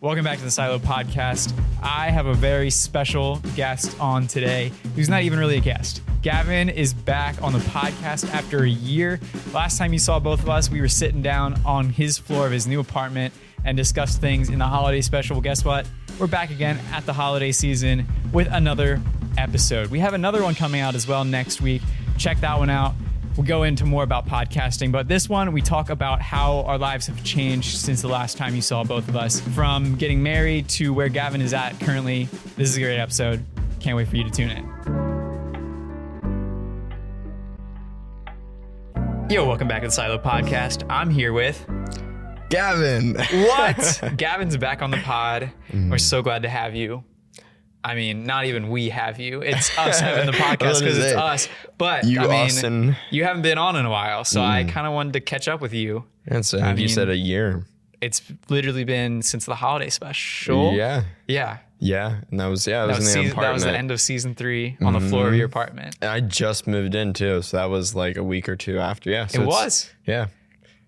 Welcome back to the Silo Podcast. I have a very special guest on today who's not even really a guest. Gavin is back on the podcast after a year. Last time you saw both of us, we were sitting down on his floor of his new apartment and discussed things in the holiday special. Well, guess what? We're back again at the holiday season with another episode. We have another one coming out as well next week. Check that one out. We'll go into more about podcasting, but this one, we talk about how our lives have changed since the last time you saw both of us, from getting married to where Gavin is at currently. This is a great episode. Can't wait for you to tune in. Yo, welcome back to the Silo Podcast. I'm here with... Gavin. What? Gavin's back on the pod. We're so glad to have you. I mean, not even we have you. It's us having the podcast because it's us. But you, I mean, Austin. You haven't been on in a while, so I kind of wanted to catch up with you. And so you said a year. It's literally been since the holiday special. Yeah. Yeah. Yeah. And that was in the apartment. That was the end of season 3 on the floor of your apartment. And I just moved in too, so that was like a week or two after. Yeah. So it was. Yeah.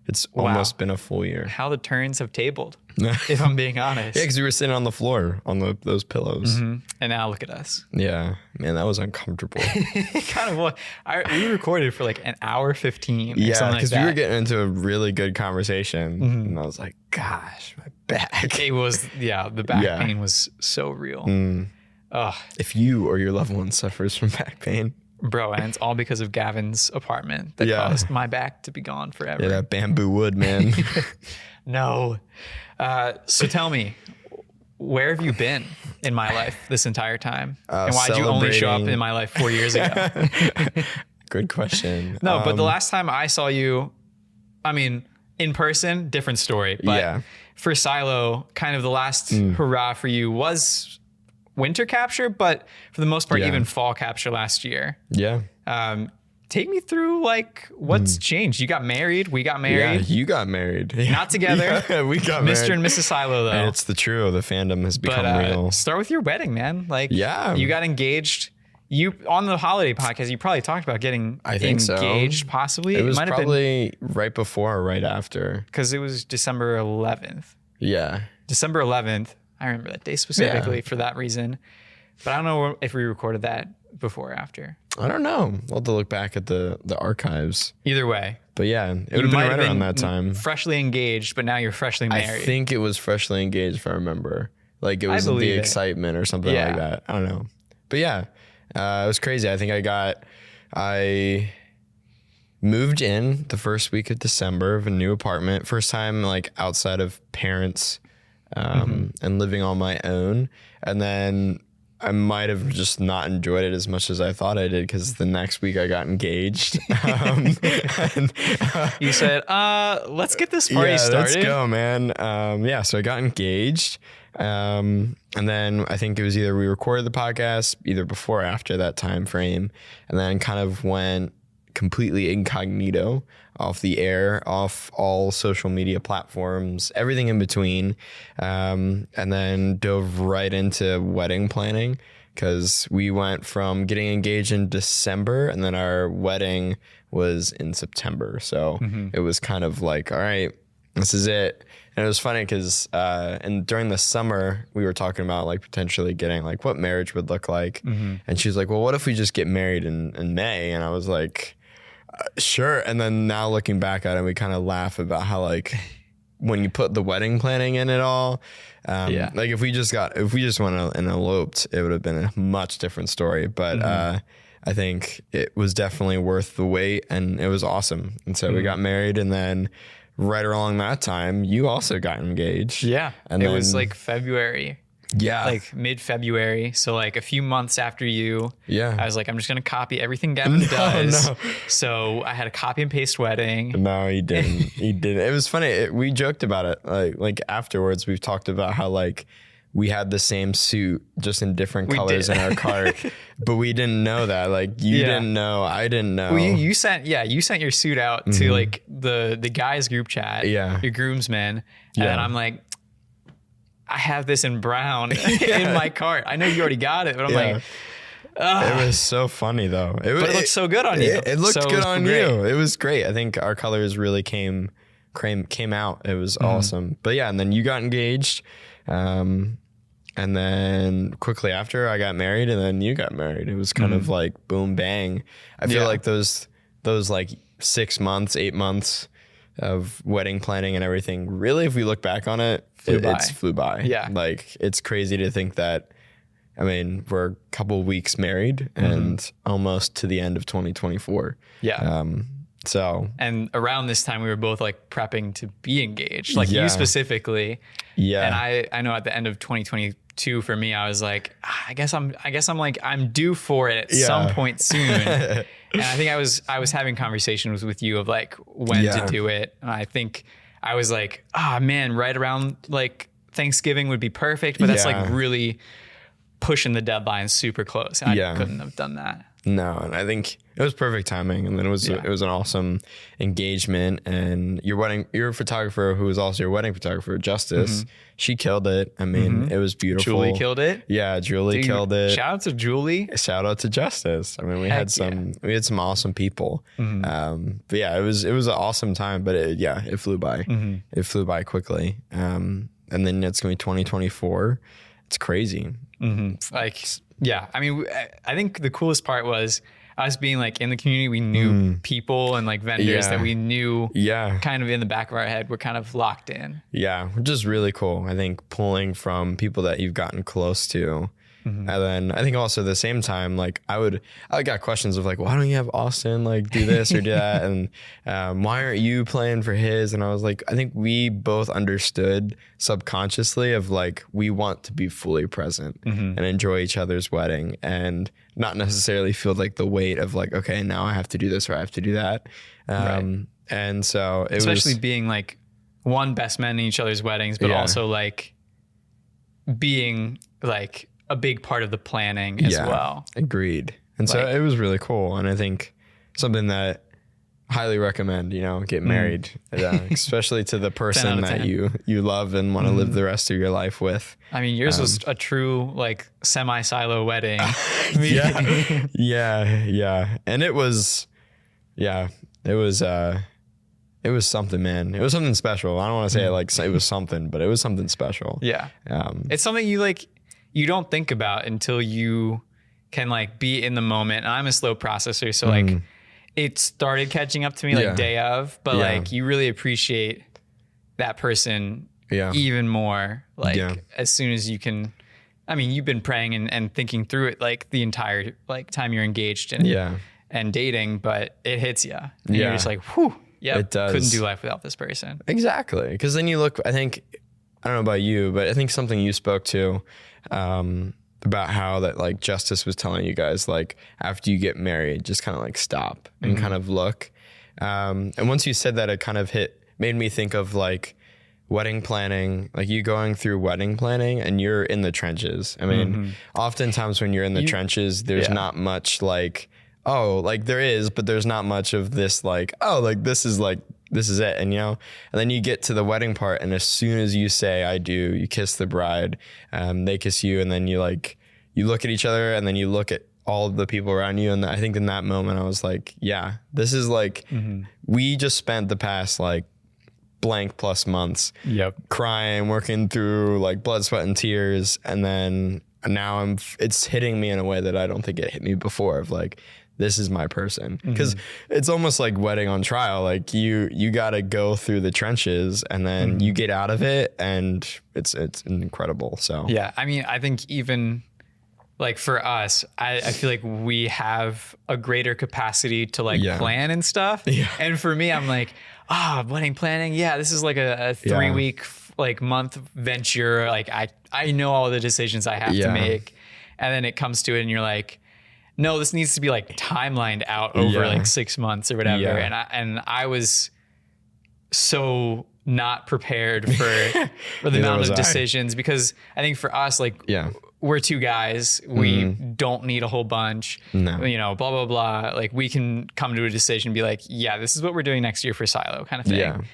It's almost been a full year. How the turns have tabled, if I'm being honest. Yeah, because we were sitting on the floor on those pillows. And now look at us. Yeah. Man, that was uncomfortable. It kind of was. We recorded for like an hour 15. Yeah, because we were getting into a really good conversation. And I was like, gosh, my back. It was, the back pain was so real. If you or your loved one suffers from back pain. Bro, and it's all because of Gavin's apartment that caused my back to be gone forever. Yeah, that bamboo wood, man. No. So tell me, where have you been in my life this entire time? And why did you only show up in my life 4 years ago? Good question. No, but the last time I saw you, I mean, in person, different story. But for Silo, kind of the last hurrah for you was winter capture, but for the most part, even fall capture last year. Yeah. Take me through like what's changed. You got married. We got married. Yeah, you got married. Not together. Yeah, we got married. Mr. and Mrs. Silo though. And it's the trio. The fandom has become real. Start with your wedding, man. Like, you got engaged. You on the holiday podcast, you probably talked about getting engaged, possibly. It was probably right before or right after. Because it was December 11th. Yeah. December 11th. I remember that day specifically for that reason. But I don't know if we recorded that before or after. I don't know. We'll have to look back at the archives. Either way. But yeah, it would have been right around that time. Freshly engaged, but now you're freshly married. I think it was freshly engaged, if I remember. Like it was the excitement or something like that. I don't know. But yeah, it was crazy. I think I moved in the first week of December of a new apartment. First time like outside of parents and living on my own. And then I might have just not enjoyed it as much as I thought I did because the next week I got engaged. You said, let's get this party started. Let's go, man. So I got engaged. And then I think it was either we recorded the podcast either before or after that time frame, and then kind of went completely incognito off the air, off all social media platforms, everything in between. And then dove right into wedding planning because we went from getting engaged in December and then our wedding was in September. So it was kind of like, all right, this is it. And it was funny because and during the summer, we were talking about like potentially getting like what marriage would look like. And she was like, well, what if we just get married in May? And I was like, sure. And then now looking back at it, we kind of laugh about how like when you put the wedding planning in it all, like if we just went and eloped, it would have been a much different story. But I think it was definitely worth the wait and it was awesome. And so we got married, and then right along that time, you also got engaged. Yeah. And it was like February. Yeah. Like mid-February. So like a few months after you, I was like, I'm just going to copy everything Gavin does. No. So I had a copy and paste wedding. No, he didn't. He didn't. It was funny. We joked about it. Like afterwards, we've talked about how like we had the same suit just in different colors in our cart, but we didn't know that. Like you didn't know. I didn't know. Well, you sent your suit out to like the guys group chat, your groomsmen. And then I'm like, I have this in brown in my cart. I know you already got it, but I'm like, it was so funny though. But it looked so good on you. It looked good on you. It was great. I think our colors really came out. It was awesome. But yeah, and then you got engaged. And then quickly after I got married, and then you got married. It was kind of like boom, bang. I feel like those like 6 months, 8 months of wedding planning and everything, really, if we look back on it, it's flew by. Yeah. Like, it's crazy to think that, I mean, we're a couple weeks married and almost to the end of 2024. Yeah. And around this time we were both like prepping to be engaged, like you specifically. Yeah. And I know at the end of 2022 for me, I was like, I guess I'm due for it at some point soon. And I think I was having conversations with you of like when to do it. And I think I was like, man, right around like Thanksgiving would be perfect, but that's like really pushing the deadline super close. And I couldn't have done that. No, and I think it was perfect timing, and then it was an awesome engagement. And your photographer, who was also your wedding photographer, Justice, she killed it. I mean, it was beautiful. Julie killed it. Yeah, Julie killed it. Shout out to Julie. Shout out to Justice. I mean, we had some awesome people. But yeah, it was an awesome time. But it flew by. It flew by quickly. And then it's gonna be 2024. It's crazy. Yeah, I mean, I think the coolest part was us being like in the community. We knew people and like vendors that we knew kind of in the back of our head. We're kind of locked in. Yeah, which is really cool. I think pulling from people that you've gotten close to. And then I think also at the same time, like I got questions of like, why don't you have Austin like do this or do that? And why aren't you playing for his? And I was like, I think we both understood subconsciously of like, we want to be fully present and enjoy each other's wedding and not necessarily feel like the weight of like, okay, now I have to do this or I have to do that. And so especially being like one best men in each other's weddings, but also like being like a big part of the planning as well. Agreed. And so it was really cool. And I think something that highly recommend, get married, especially to the person that you love and want to live the rest of your life with. I mean, yours was a true like semi-silo wedding. Yeah. And it was something, man. It was something special. I don't want to say it was something, but it was something special. Yeah. It's something you don't think about until you can like be in the moment. And I'm a slow processor. So like it started catching up to me like day of, but like you really appreciate that person even more. Like as soon as you can, I mean, you've been praying and thinking through it like the entire like time you're engaged and dating, but it hits you. And you're just like, whew, it does. Couldn't do life without this person. Exactly. Cause then you look, I don't know about you, but I think something you spoke to, about how that like Justice was telling you guys, like after you get married, just kind of like stop and kind of look. And once you said that, it kind of made me think of like wedding planning, like you going through wedding planning and you're in the trenches. I mean, oftentimes when you're in the trenches, there's not much like, like there is, but there's not much of this like, this is it. And, and then you get to the wedding part. And as soon as you say, I do, you kiss the bride, they kiss you. And then you look at each other and then you look at all of the people around you. And I think in that moment I was like, this is like, we just spent the past like blank plus months crying, working through like blood, sweat and tears. And then now it's hitting me in a way that I don't think it hit me before of like, this is my person. Because it's almost like wedding on trial. Like you got to go through the trenches and then you get out of it and it's incredible. So yeah, I mean, I think even like for us, I feel like we have a greater capacity to like plan and stuff. And for me, I'm like, wedding planning. Yeah, this is like a 3-week like month venture. Like I know all the decisions I have to make. And then it comes to it and you're like, no, this needs to be like timelined out over like 6 months or whatever. And I was so not prepared for the amount of decisions because I think for us, like we're two guys, we don't need a whole bunch, blah, blah, blah. Like we can come to a decision and be like, this is what we're doing next year for Silo kind of thing.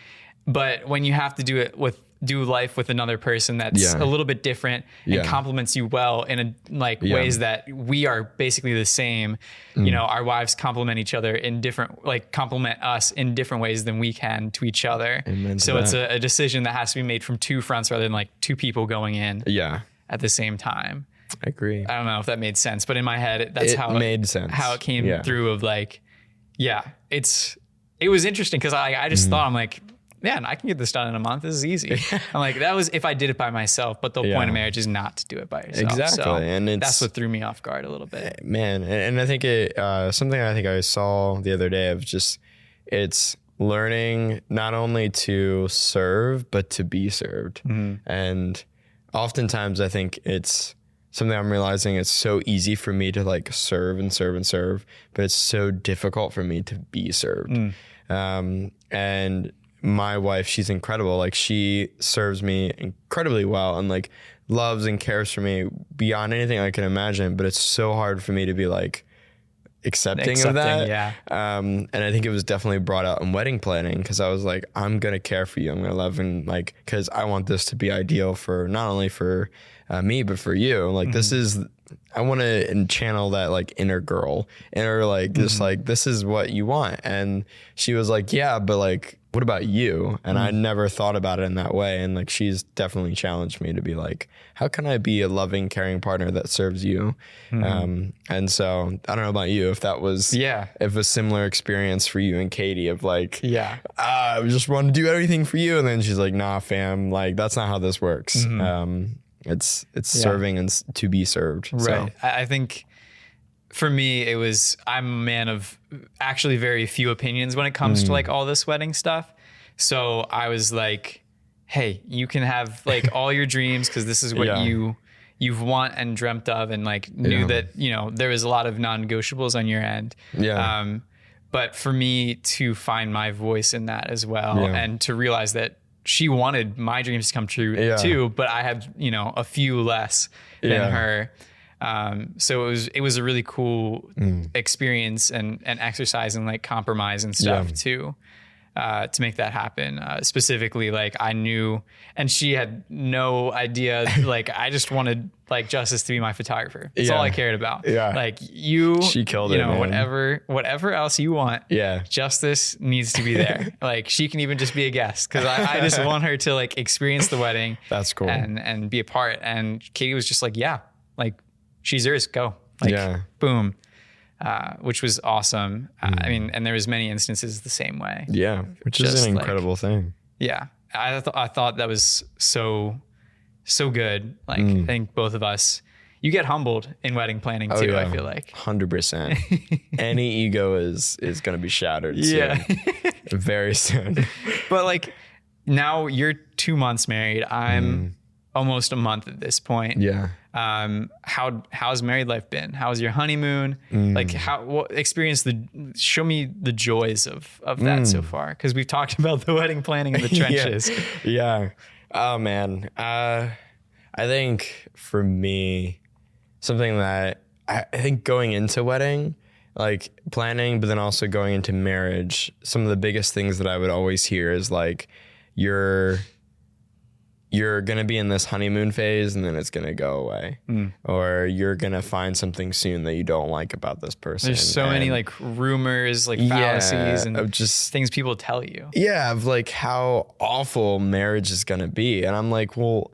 But when you have to do it with do life with another person that's a little bit different and complements you well in a, like ways that we are basically the same. You know, our wives complement each other in different, like complement us in different ways than we can to each other. So it's a decision that has to be made from two fronts rather than like two people going in at the same time. I agree. I don't know if that made sense, but in my head, that's how made sense. How it came through of like, it was interesting because I just thought, I'm like, man, I can get this done in a month. This is easy. I'm like, that was if I did it by myself, but the point of marriage is not to do it by yourself. Exactly. So and that's what threw me off guard a little bit. Man. And I think something I think I saw the other day of just, it's learning not only to serve, but to be served. And oftentimes I think it's something I'm realizing it's so easy for me to like serve and serve and serve, but it's so difficult for me to be served. And my wife, she's incredible. Like she serves me incredibly well and like loves and cares for me beyond anything I can imagine. But it's so hard for me to be like accepting of that. And I think it was definitely brought out in wedding planning because I was like, I'm going to care for you. I'm going to love and like, because I want this to be ideal for not only for me, but for you. Like this is, I want to channel that like inner girl, inner like just like, this is what you want. And she was like, yeah, but like, what about you? And I never thought about it in that way. And like, she's definitely challenged me to be like, how can I be a loving, caring partner that serves you? And so I don't know about you, if that was, if a similar experience for you and Katie of like, I just want to do everything for you. And then she's like, nah, fam, like, that's not how this works. It's serving and to be served. Right. So. I think for me, it was, I'm a man of actually very few opinions when it comes to like all this wedding stuff. So I was like, hey, you can have like all your dreams because this is what you've want and dreamt of, and like knew that, you know, there was a lot of non-negotiables on your end. But for me to find my voice in that as well and to realize that she wanted my dreams to come true too, but I had, you know, a few less than her. So it was a really cool experience and exercise and like compromise and stuff too, to make that happen. Specifically, like I knew, and she had no idea, like I just wanted like Justice to be my photographer. That's all I cared about. Like she killed it, you know, man. whatever else you want. Justice needs to be there. Like she can even just be a guest. Cause I just want her to like experience the wedding. That's cool. And be a part. And Katie was just like, like, she's yours, go. Like, boom. Which was awesome. I mean, and there was many instances the same way. Which just is an incredible thing. I thought that was so good. Like, I think both of us, you get humbled in wedding planning too, I feel like. 100%. Any ego is going to be shattered soon. Very soon. But like, now you're 2 months married. I'm almost a month at this point. How's married life been? How's your honeymoon? Like show me the joys of that so far. Cause we've talked about the wedding planning in the trenches. Oh man. I think for me, something that I think going into wedding, like planning, but then also going into marriage, some of the biggest things that I would always hear is like, you're going to be in this honeymoon phase and then it's going to go away. Or you're going to find something soon that you don't like about this person. There's so many like rumors, like fallacies and of just things people tell you. Of like how awful marriage is going to be. And I'm like, well,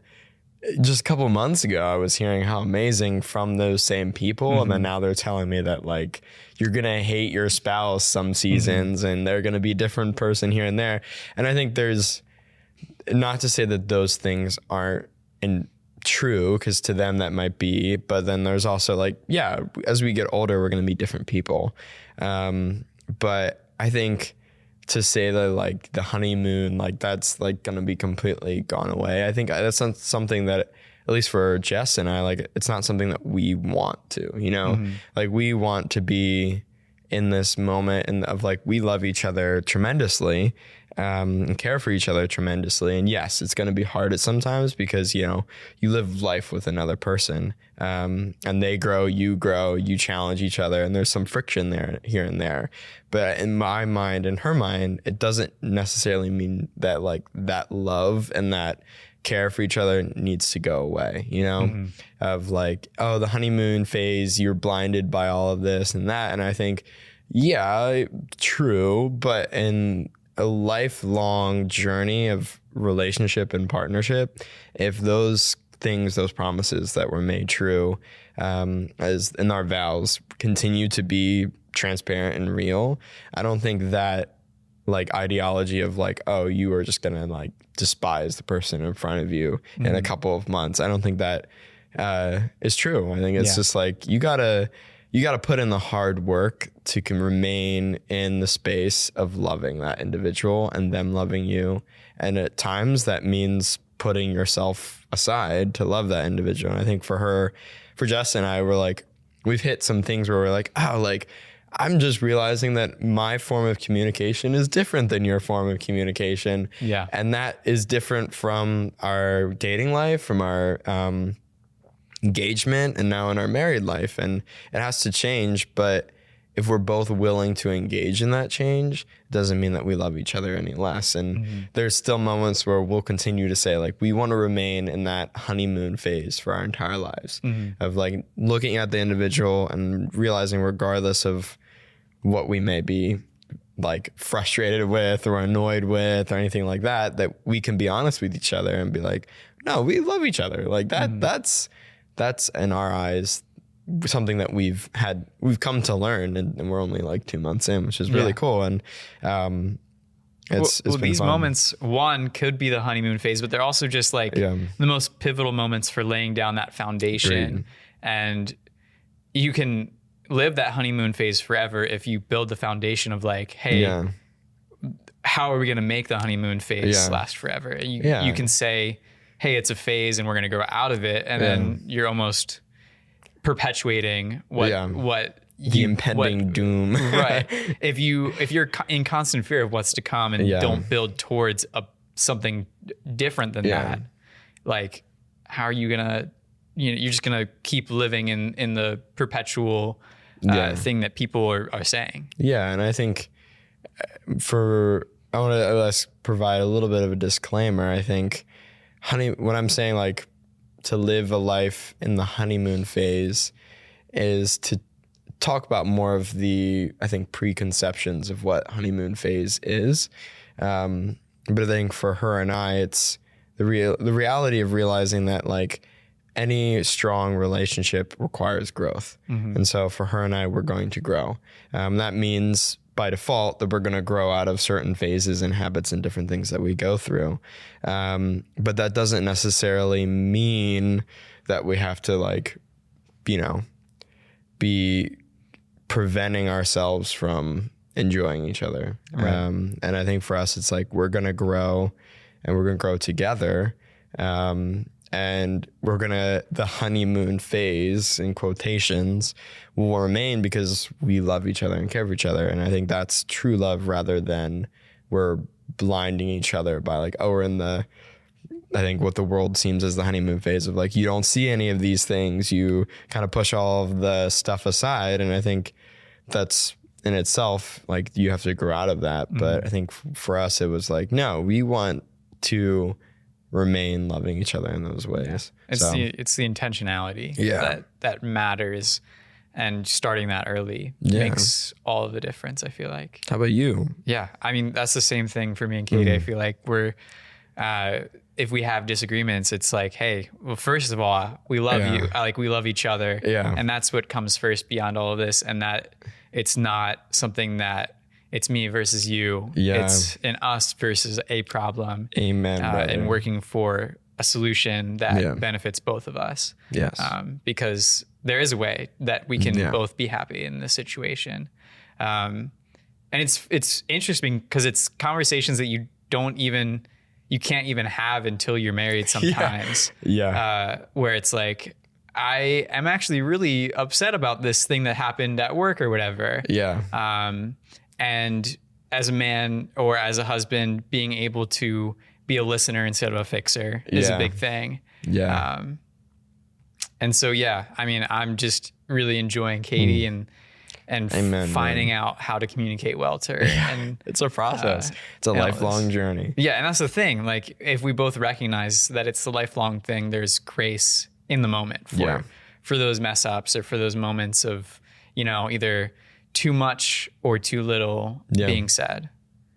just a couple months ago, I was hearing how amazing from those same people. And then now they're telling me that like, you're going to hate your spouse some seasons and they're going to be a different person here and there. And I think there's, not to say that those things aren't true, because to them that might be, but then there's also like, as we get older, we're going to be different people. But I think to say that like the honeymoon, like that's like going to be completely gone away. I think that's not something that, at least for Jess and I, like it's not something that we want to, you know, like we want to be in this moment and of like, we love each other tremendously. and care for each other tremendously. And yes, it's going to be hard at sometimes because, you know, you live life with another person, and they grow, you challenge each other, and there's some friction there here and there. But in my mind and her mind, it doesn't necessarily mean that like that love and that care for each other needs to go away, you know, of like, oh, the honeymoon phase, you're blinded by all of this and that. And I think, yeah, true. But in a lifelong journey of relationship and partnership, if those things, those promises that were made true, as in our vows, continue to be transparent and real, I don't think that like ideology of like, oh, you are just gonna like despise the person in front of you in a couple of months, I don't think that is true. I think it's just like you gotta put in the hard work to can remain in the space of loving that individual and them loving you. And at times that means putting yourself aside to love that individual. And I think for Jess and I, we're like, we've hit some things where we're like, oh, like, I'm just realizing that my form of communication is different than your form of communication. Yeah. And that is different from our dating life, from our engagement, and now in our married life. And it has to change. But if we're both willing to engage in that change, it doesn't mean that we love each other any less. And there's still moments where we'll continue to say, like, we want to remain in that honeymoon phase for our entire lives of like looking at the individual and realizing, regardless of what we may be like frustrated with or annoyed with or anything like that, that we can be honest with each other and be like, no, we love each other. Like that's in our eyes something that we've come to learn, and we're only like 2 months in, which is really cool. And it's been these fun. moments, one, could be the honeymoon phase, but they're also just like the most pivotal moments for laying down that foundation. Great. And you can live that honeymoon phase forever if you build the foundation of like, hey, how are we going to make the honeymoon phase last forever? And you can say, hey, it's a phase and we're going to grow out of it. And then you're almost perpetuating what the impending doom. Right. If you're in constant fear of what's to come and don't build towards something different than that, like, how are you gonna, you're just gonna keep living in the perpetual thing that people are saying. Yeah. And I think I want to provide a little bit of a disclaimer. I think when I'm saying like to live a life in the honeymoon phase is to talk about more of the, I think, preconceptions of what honeymoon phase is. But I think for her and I, it's the reality of realizing that like any strong relationship requires growth. And so for her and I, we're going to grow. That means by default that we're going to grow out of certain phases and habits and different things that we go through. But that doesn't necessarily mean that we have to like, be preventing ourselves from enjoying each other. Right. And I think for us, it's like, we're going to grow and we're going to grow together. And the honeymoon phase, in quotations, will remain because we love each other and care for each other. And I think that's true love, rather than we're blinding each other by like, oh, we're in I think what the world seems as the honeymoon phase of like, you don't see any of these things. You kind of push all of the stuff aside. And I think that's in itself, like, you have to grow out of that. But I think for us, it was like, no, we want to remain loving each other in those ways. It's the intentionality that matters, and starting that early makes all of the difference, I feel like. How about you? Yeah. I mean, that's the same thing for me and Katie. I feel like we're, if we have disagreements, it's like, hey, well, first of all, we love you. We love each other. Yeah. And that's what comes first beyond all of this. And that it's not something that it's me versus you. Yeah. It's an us versus a problem. Amen. And working for a solution that benefits both of us. Yes. Because there is a way that we can both be happy in this situation. And it's interesting because it's conversations that you can't even have until you're married sometimes. Where it's like, I am actually really upset about this thing that happened at work or whatever. Yeah. And as a man or as a husband, being able to be a listener instead of a fixer is a big thing. Yeah. And so, I mean, I'm just really enjoying Katie and Amen, finding man. out how to communicate well to her. And It's a process. It's a lifelong journey. Yeah. And that's the thing. Like, if we both recognize that it's the lifelong thing, there's grace in the moment for those mess ups or for those moments of, you know, either too much or too little being said.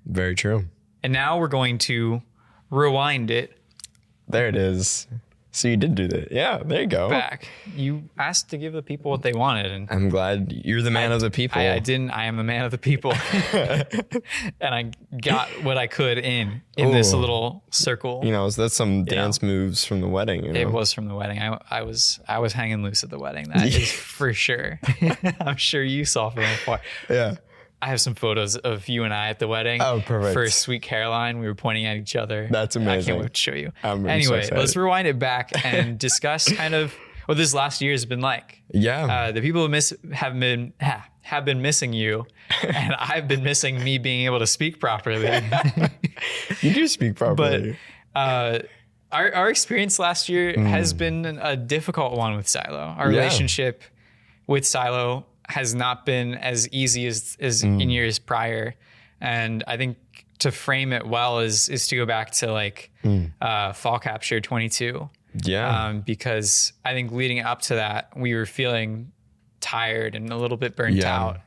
Very true. And now we're going to rewind it. There it is. So you did do that. Yeah, there you go. Back. You asked to give the people what they wanted, and I'm glad you're the man of the people. I didn't. I am the man of the people, and I got what I could in this little circle. You know, that's some dance moves from the wedding. You know? It was from the wedding. I was hanging loose at the wedding. That is for sure. I'm sure you saw from afar. Yeah. I have some photos of you and I at the wedding. Oh, perfect. For Sweet Caroline. We were pointing at each other. That's amazing. I can't wait to show you. Anyway, so let's rewind it back and discuss kind of what this last year has been like. Yeah. The people who have been missing you, and I've been missing me being able to speak properly. You do speak properly. But our experience last year has been a difficult one with Silo. Our relationship with Silo has not been as easy as in years prior. And I think to frame it well is to go back to like Fall Capture 22. Yeah. Because I think leading up to that, we were feeling tired and a little bit burnt out.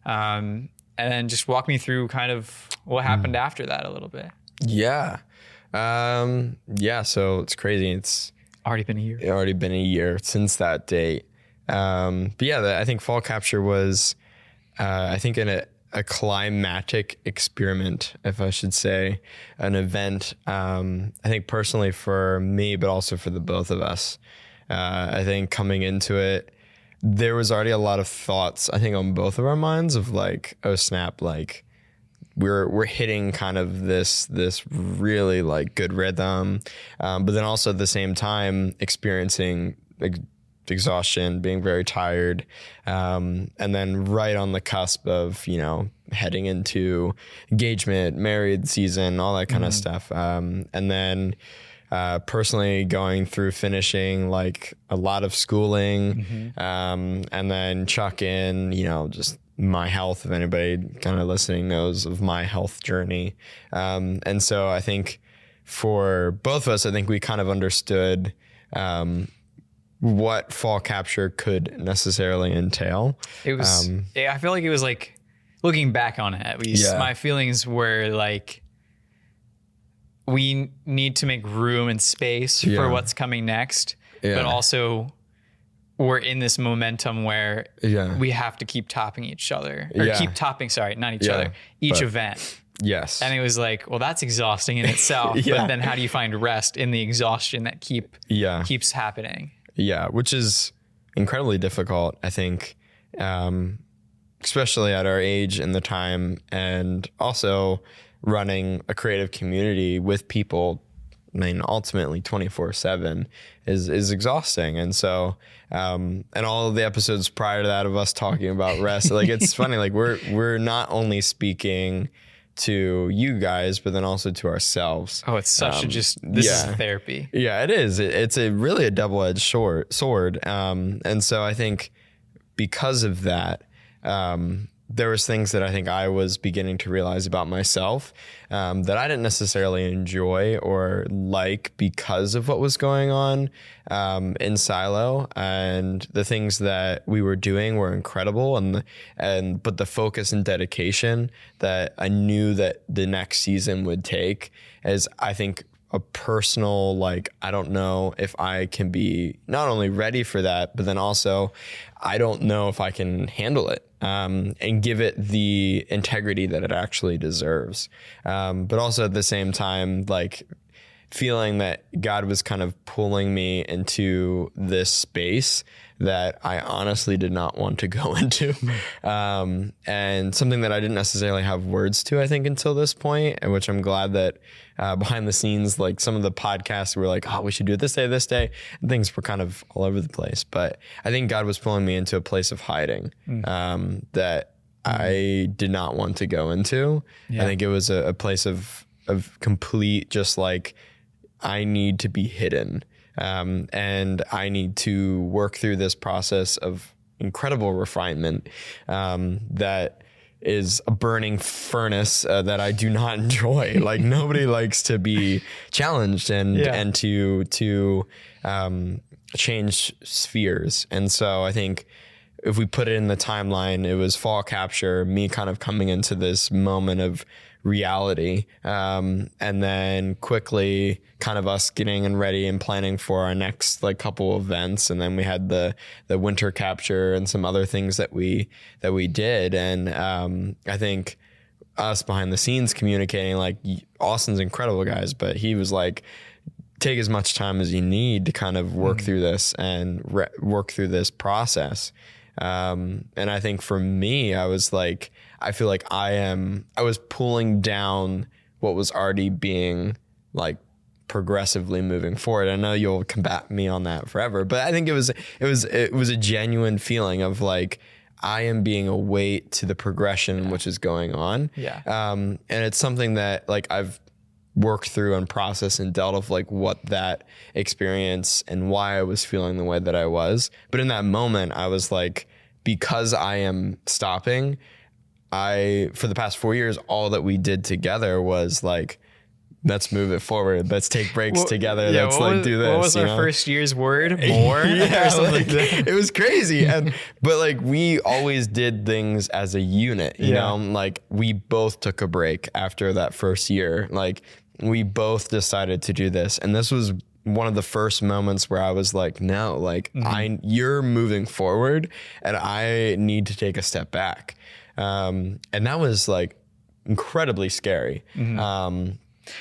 And then just walk me through kind of what happened after that a little bit. Yeah. So it's crazy. It's already been a year since that date. But yeah, I think Fall Capture was, I think a climatic experiment, if I should say, an event. I think personally for me, but also for the both of us. I think coming into it, there was already a lot of thoughts, I think, on both of our minds of like, oh snap, like we're hitting kind of this really like good rhythm, but then also at the same time experiencing exhaustion, being very tired, and then right on the cusp of, you know, heading into engagement, married season, all that kind of stuff. And then personally going through finishing like a lot of schooling, and then chuck in, you know, just my health, if anybody kind of listening knows of my health journey. And so I think for both of us, I think we kind of understood what Fall Capture could necessarily entail. It was, I feel like it was like, looking back on it, at least, my feelings were like, we need to make room and space for what's coming next, but also we're in this momentum where we have to keep topping each other, or keep topping, not each other, each event. Yes. And it was like, well, that's exhausting in itself, but then how do you find rest in the exhaustion that keeps happening? Yeah, which is incredibly difficult, I think, especially at our age and the time, and also running a creative community with people, I mean, ultimately 24/7 is exhausting. And so, and all of the episodes prior to that of us talking about rest, like it's funny, like we're not only speaking to you guys, but then also to ourselves. Oh, it's such this is therapy. Yeah, it is. It's really a double-edged sword. And so I think because of that, there was things that I think I was beginning to realize about myself that I didn't necessarily enjoy or like because of what was going on in Silo, and the things that we were doing were incredible, but the focus and dedication that I knew that the next season would take is, I think, a personal, like, I don't know if I can be not only ready for that, but then also I don't know if I can handle it and give it the integrity that it actually deserves. But also at the same time, like feeling that God was kind of pulling me into this space that I honestly did not want to go into. And something that I didn't necessarily have words to, I think, until this point, and which I'm glad that behind the scenes, like some of the podcasts were like, oh, we should do it this day. And things were kind of all over the place. But I think God was pulling me into a place of hiding that I did not want to go into. I think it was a place of complete, just like, I need to be hidden. And I need to work through this process of incredible refinement that is a burning furnace that I do not enjoy. Like, nobody likes to be challenged and to change spheres. And so I think if we put it in the timeline, it was fall capture, me kind of coming into this moment of reality, and then quickly kind of us getting and ready and planning for our next like couple events, and then we had the winter capture and some other things that we did, and I think us behind the scenes communicating, like, Austin's incredible, guys, but he was like, take as much time as you need to kind of work through this and work through this process. And I think for me, I was like, I feel like I was pulling down what was already being like progressively moving forward. I know you'll combat me on that forever, but I think it was a genuine feeling of like, I am being a weight to the progression which is going on. Yeah. And it's something that like I've worked through and processed and dealt with, like, what that experience and why I was feeling the way that I was. But in that moment, I was like, because I am stopping, for the past 4 years, all that we did together was like, let's move it forward. Let's take breaks together. Let's do this. What was our first year's word? More? Yeah, like, it was crazy. But like, we always did things as a unit, you know, like, we both took a break after that first year. Like, we both decided to do this. And this was one of the first moments where I was like, no, like, you're moving forward and I need to take a step back. And that was like incredibly scary.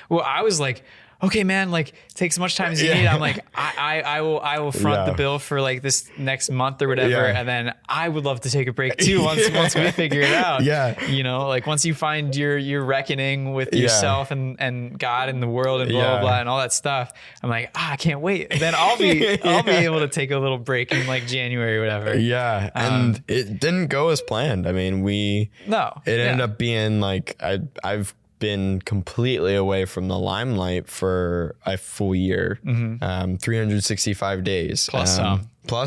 Well, I was like, okay, man, like, take as much time as you need. I'm like, I will front the bill for like this next month or whatever. And then I would love to take a break too once we figure it out. You know, like, once you find your reckoning with yourself and God and the world and blah, blah, blah, and all that stuff. I'm like, I can't wait. And then I'll be able to take a little break in like January or whatever. Yeah. And it didn't go as planned. I mean, it ended up being like, I've been completely away from the limelight for a full year, 365 days plus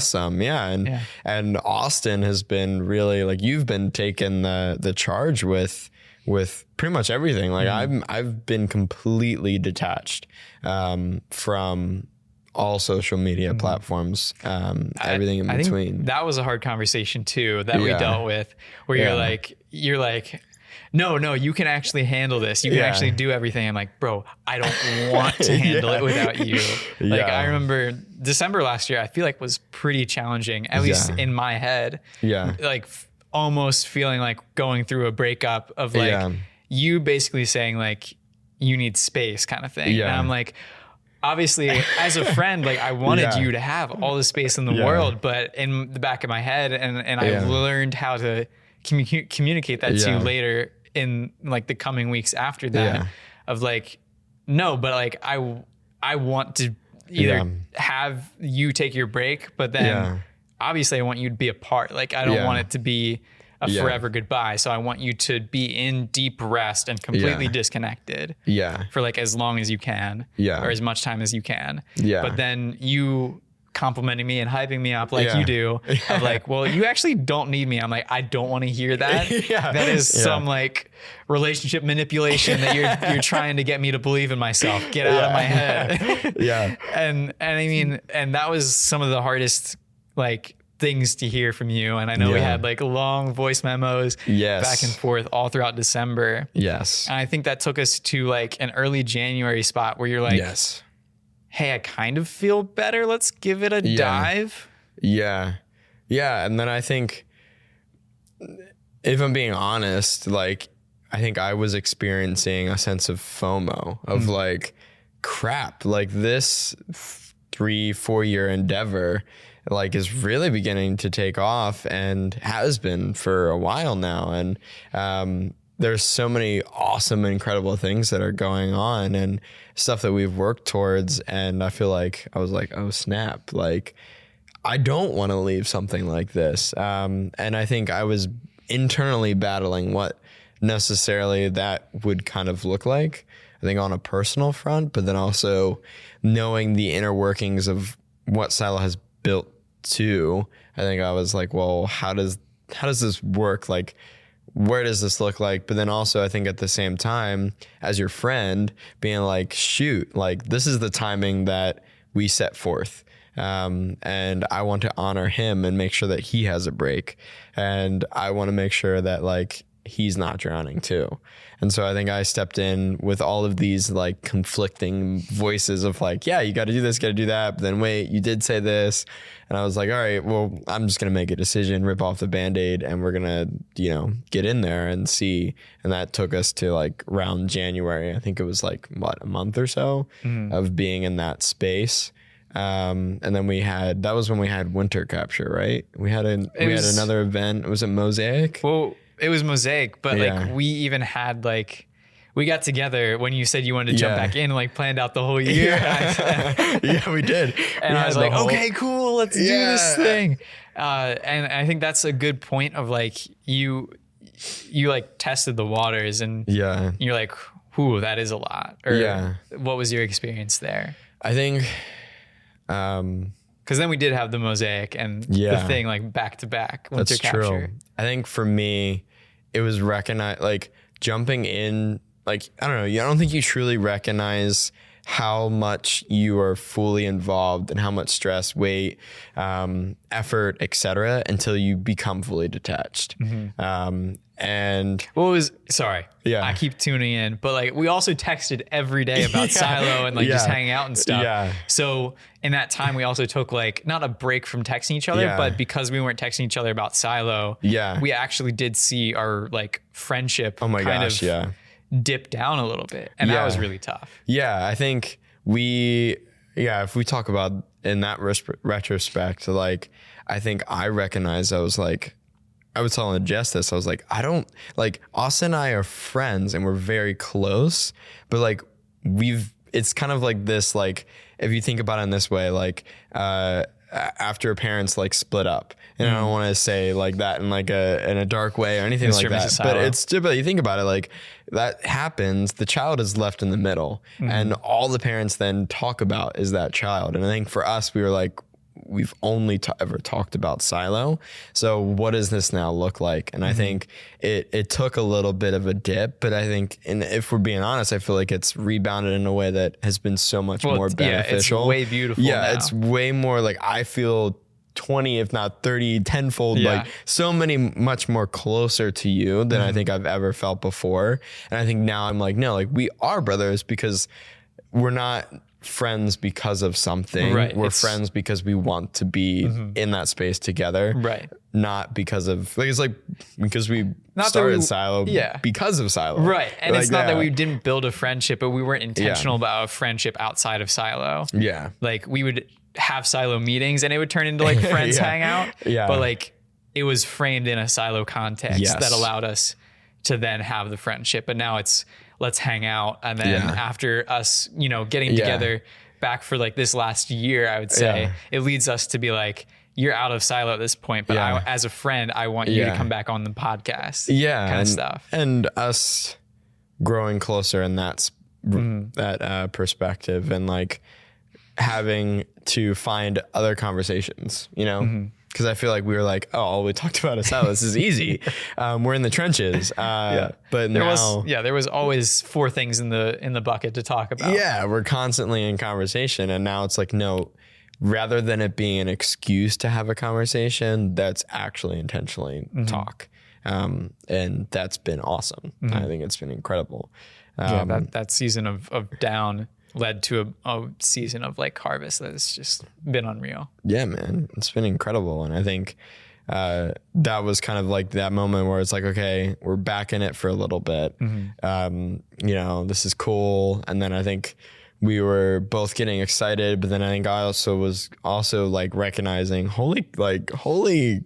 some. And Austin has been really, like, you've been taking the charge with pretty much everything. Like, I've been completely detached from all social media platforms, everything in between. I think that was a hard conversation too that we dealt with, where you're like, no, you can actually handle this. You can actually do everything. I'm like, bro, I don't want to handle it without you. Like, I remember December last year, I feel like was pretty challenging, at least in my head. Like, almost feeling like going through a breakup of like, you basically saying like, you need space kind of thing. And I'm like, obviously, as a friend, like, I wanted you to have all the space in the world, but in the back of my head, and I learned how to communicate that to you later in like the coming weeks after that, of like, no, but like, I want to either have you take your break, but then obviously I want you to be a part. Like, I don't want it to be a forever goodbye. So I want you to be in deep rest and completely disconnected for like as long as you can, or as much time as you can. But then you complimenting me and hyping me up like you do, of like, well, you actually don't need me. I'm like, I don't want to hear that. That is some like relationship manipulation that you're trying to get me to believe in myself. Get out of my head. And I mean, and that was some of the hardest like things to hear from you. And I know we had like long voice memos back and forth all throughout December. And I think that took us to like an early January spot where you're like, hey, I kind of feel better. Let's give it a dive. And then I think, if I'm being honest, like, I think I was experiencing a sense of FOMO of like, crap, like, this 3-4 year endeavor like is really beginning to take off, and has been for a while now. And there's so many awesome, incredible things that are going on and stuff that we've worked towards. And I feel like I was like, oh snap, like, I don't want to leave something like this. And I think I was internally battling what necessarily that would kind of look like, I think on a personal front, but then also knowing the inner workings of what Silo has built to, I think I was like, well, how does this work? Like, where does this look like? But then also I think at the same time, as your friend, being like, shoot, like this is the timing that we set forth. And I want to honor him and make sure that he has a break. And I want to make sure that like he's not drowning too. And so I think I stepped in with all of these like conflicting voices of like, yeah, you got to do this, got to do that. But then wait, you did say this. And I was like, all right, well, I'm just going to make a decision, rip off the Band-Aid, and we're going to, get in there and see. And that took us to like around January. I think it was like, a month or so of being in that space. And then that was when we had Winter Capture, right? We had another event. Was it Mosaic? Well, it was Mosaic, but like we even had like, we got together when you said you wanted to jump back in, like planned out the whole year. Yeah, we did. And I was like, okay, cool, let's do this thing. And I think that's a good point of like, you like tested the waters and you're like, whoo, that is a lot. Or what was your experience there? I think, because then we did have the Mosaic and the thing like back to back. Winter Capture. True. I think for me, it was like jumping in, like, I don't know. I don't think you truly recognize how much you are fully involved and how much stress, weight, effort, etc., until you become fully detached. And I keep tuning in, but like we also texted every day about Silo and like just hanging out and stuff. Yeah. So in that time, we also took like not a break from texting each other, but because we weren't texting each other about Silo, we actually did see our like friendship dip down a little bit, and that was really tough. Yeah, I think if we talk about in that retrospect, like I think I recognized I was telling Jess this. I was like, Austin and I are friends and we're very close, but like it's kind of like this, like, if you think about it in this way, like, after parents like split up, and I don't want to say like that in like in a dark way or anything like that, but you think about it, like that happens, the child is left in the middle and all the parents then talk about is that child. And I think for us, we were like, we've only ever talked about Silo. So what does this now look like? And I think it took a little bit of a dip, but I think, and if we're being honest, I feel like it's rebounded in a way that has been so much more beneficial. Yeah, it's way beautiful now. It's way more like, I feel 20, if not 30, tenfold, like so much more closer to you than I think I've ever felt before. And I think now I'm like, no, like we are brothers because we're not friends because of something. Right. We're friends because we want to be in that space together. Right. Not because of like, it's like because we started Silo because of Silo. Right. And like, it's not that we didn't build a friendship, but we weren't intentional about a friendship outside of Silo. Yeah. Like we would have Silo meetings and it would turn into like friends hang out. Yeah. But like it was framed in a Silo context that allowed us to then have the friendship. But now it's, let's hang out. And then after us, getting together back for like this last year, I would say it leads us to be like, you're out of Silo at this point, but as a friend, I want you to come back on the podcast. Yeah. Kind of stuff. And us growing closer in that perspective and like having to find other conversations, because I feel like we were like, oh, all we talked about is Silo. This is easy. We're in the trenches. But there was always 4 things in the bucket to talk about. Yeah, we're constantly in conversation, and now it's like, no, rather than it being an excuse to have a conversation, that's actually intentionally talk, and that's been awesome. I think it's been incredible. That season of down led to a season of like harvest that's just been unreal. Yeah, man, it's been incredible. And I think that was kind of like that moment where it's like, okay, we're back in it for a little bit. This is cool. And then I think we were both getting excited, but then I think I also was like recognizing, holy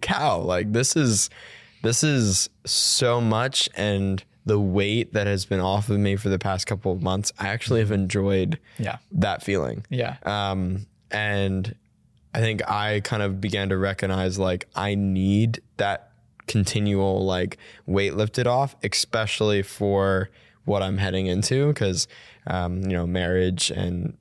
cow, like this is so much. And the weight that has been off of me for the past couple of months, I actually have enjoyed that feeling. Yeah. And I think I kind of began to recognize like I need that continual like weight lifted off, especially for what I'm heading into, because marriage and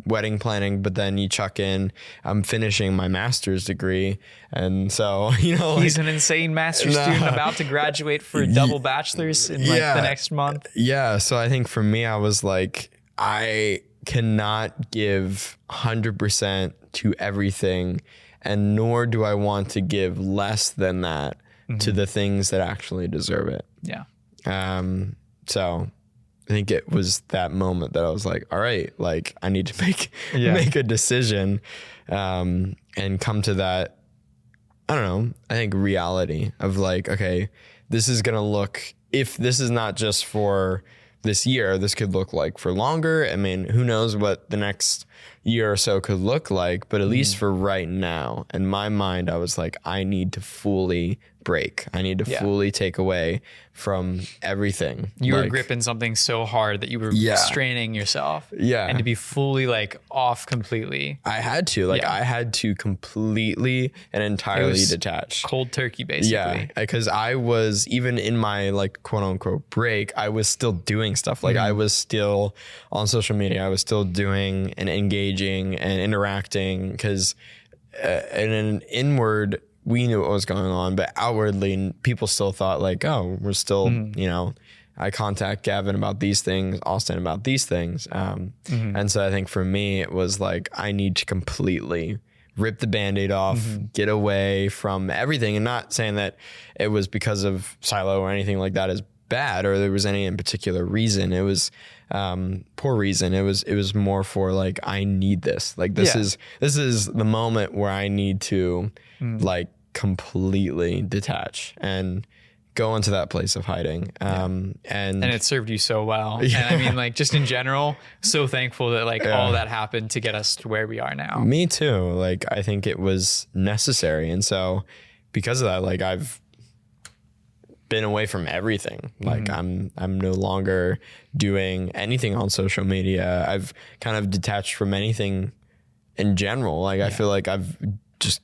wedding planning, but then you chuck in I'm finishing my master's degree, and so he's an insane master's student about to graduate for a double bachelor's in like the next month. Yeah, so I think for me, I was like, I cannot give 100% to everything, and nor do I want to give less than that to the things that actually deserve it. Yeah. So I think it was that moment that I was like, all right, like I need to make a decision, and come to that, I don't know, I think reality of like, okay, this is going to look, if this is not just for this year, this could look like for longer. I mean, who knows what the next year or so could look like, but at least for right now, in my mind, I was like, I need to fully break. I need to fully take away from everything. You were gripping something so hard that you were straining yourself. Yeah. And to be fully like off completely. I had to, I had to completely and entirely detach. Cold turkey, basically. Yeah. Because I was, even in my like quote unquote break, I was still doing stuff. Like I was still on social media. I was still doing and engaging and interacting, because in an inward, we knew what was going on, but outwardly people still thought like, oh, we're still, I contact Gavin about these things, Austin about these things. And so I think for me, it was like, I need to completely rip the Band-Aid off, get away from everything. And not saying that it was because of Silo or anything like that is bad, or there was any in particular reason. It was poor reason. It was more for like, I need this. Like this is the moment where I need to like completely detach and go into that place of hiding. And it served you so well. Yeah. And I mean, like, just in general, so thankful that like all that happened to get us to where we are now. Me too. Like, I think it was necessary. And so because of that, like I've been away from everything. Like I'm no longer doing anything on social media. I've kind of detached from anything in general. Like I feel like I've just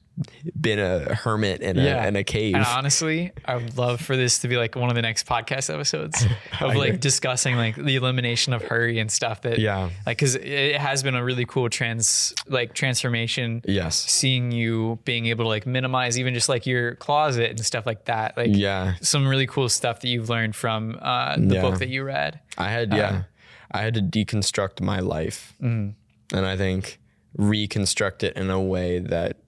been a hermit in a cave. And honestly, I would love for this to be like one of the next podcast episodes of like discussing like the elimination of hurry and stuff that like, cause it has been a really cool transformation. Yes. Seeing you being able to like minimize even just like your closet and stuff like that. Like some really cool stuff that you've learned from the book that you read. I had to deconstruct my life and I think reconstruct it in a way that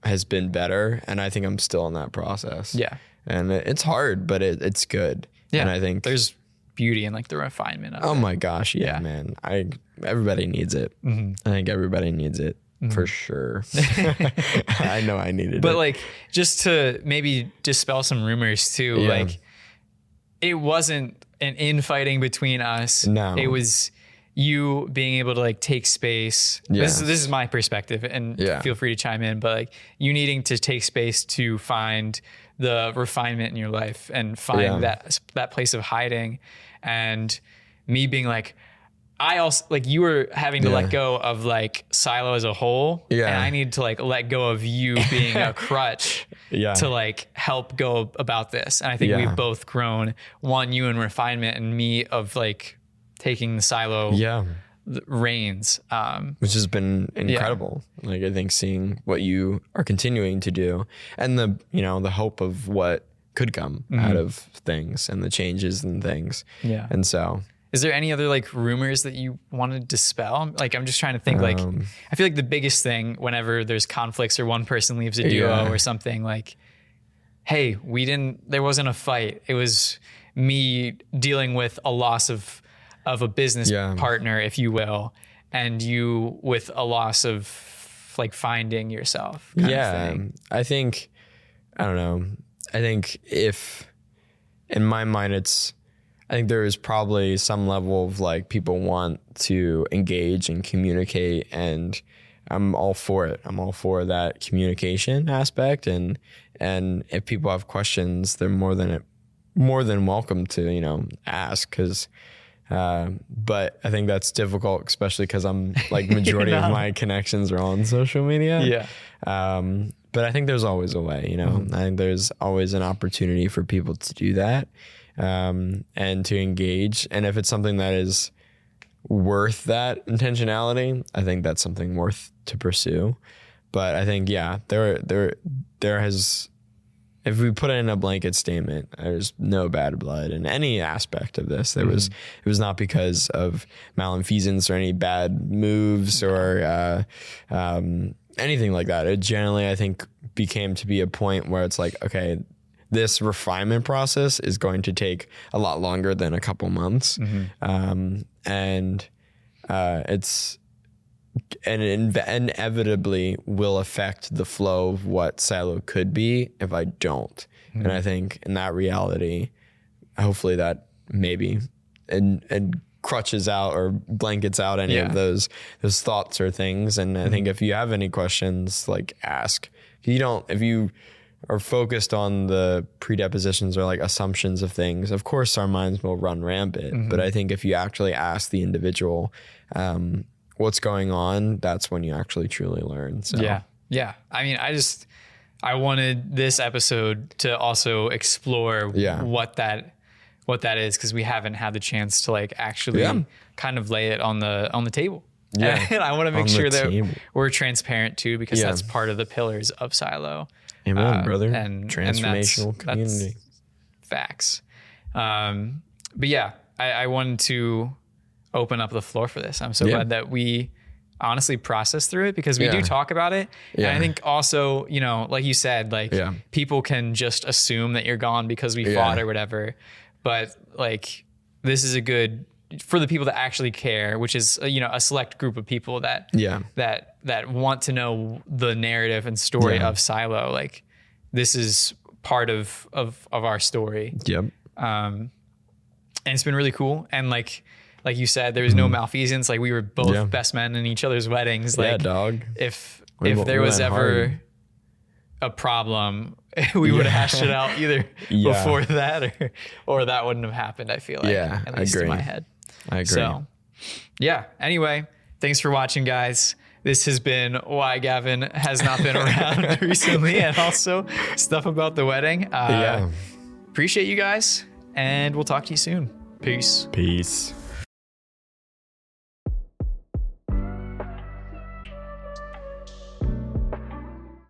has been better, and I think I'm still in that process. Yeah, and it's hard, but it's good. Yeah, and I think there's beauty in like the refinement of it. My gosh, man! Everybody needs it. I think everybody needs it for sure. I know I needed it. But like, just to maybe dispel some rumors too, like it wasn't an infighting between us. No, it was you being able to like take space. This is my perspective, and feel free to chime in, but like you needing to take space to find the refinement in your life and find that place of hiding, and me being like, I also like you were having to let go of like Silo as a whole, and I need to like let go of you being a crutch to like help go about this. And I think we've both grown, one, you in refinement, and me of like taking the Silo reins, which has been incredible. Like I think seeing what you are continuing to do, and the hope of what could come out of things and the changes and things. Yeah. And so, is there any other like rumors that you wanted to dispel? Like I'm just trying to think. Like I feel like the biggest thing whenever there's conflicts or one person leaves a duo or something, like, hey, there wasn't a fight. It was me dealing with a loss of a business partner, if you will, and you with a loss of like finding yourself. Kind of thing. I think, I don't know. I think if in my mind, I think there is probably some level of like people want to engage and communicate, and I'm all for it. I'm all for that communication aspect. And if people have questions, they're more than welcome to, ask, because but I think that's difficult, especially because I'm like majority of my connections are on social media. But I think there's always a way, you know. I think there's always an opportunity for people to do that, and to engage. And if it's something that is worth that intentionality, I think that's something worth to pursue. But I think, yeah, there has, if we put it in a blanket statement, there's no bad blood in any aspect of this. It was not because of malfeasance or any bad moves or anything like that. It generally, I think, became to be a point where it's like, okay, this refinement process is going to take a lot longer than a couple months. It's inevitably will affect the flow of what Silo could be if I don't. And I think in that reality, hopefully that maybe and crutches out or blankets out any of those thoughts or things. And I think if you have any questions, like, ask. If you are focused on the predepositions or like assumptions of things, of course our minds will run rampant. But I think if you actually ask the individual what's going on, that's when you actually truly learn. So yeah. I mean, I wanted this episode to also explore what that is, because we haven't had the chance to like actually kind of lay it on the table. Yeah. And I want to make sure that we're transparent too, because that's part of the pillars of Silo. Amen, brother. And transformational community. That's facts. But yeah, I wanted to open up the floor for this. I'm so glad that we honestly process through it, because we do talk about it. And I think also, you know, like you said, like people can just assume that you're gone because we fought or whatever. But like, this is a good, for the people that actually care, which is, you know, a select group of people that want to know the narrative and story of Silo. Like, this is part of our story. And it's been really cool. And like you said, there was no malfeasance. Like, we were both best men in each other's weddings. Like, dog. If there was ever a problem, we would have hashed it out either before that or that wouldn't have happened, I feel like. At least in my head. I agree. So, anyway, thanks for watching, guys. This has been why Gavin has not been around recently, and also stuff about the wedding. Appreciate you guys, and we'll talk to you soon. Peace.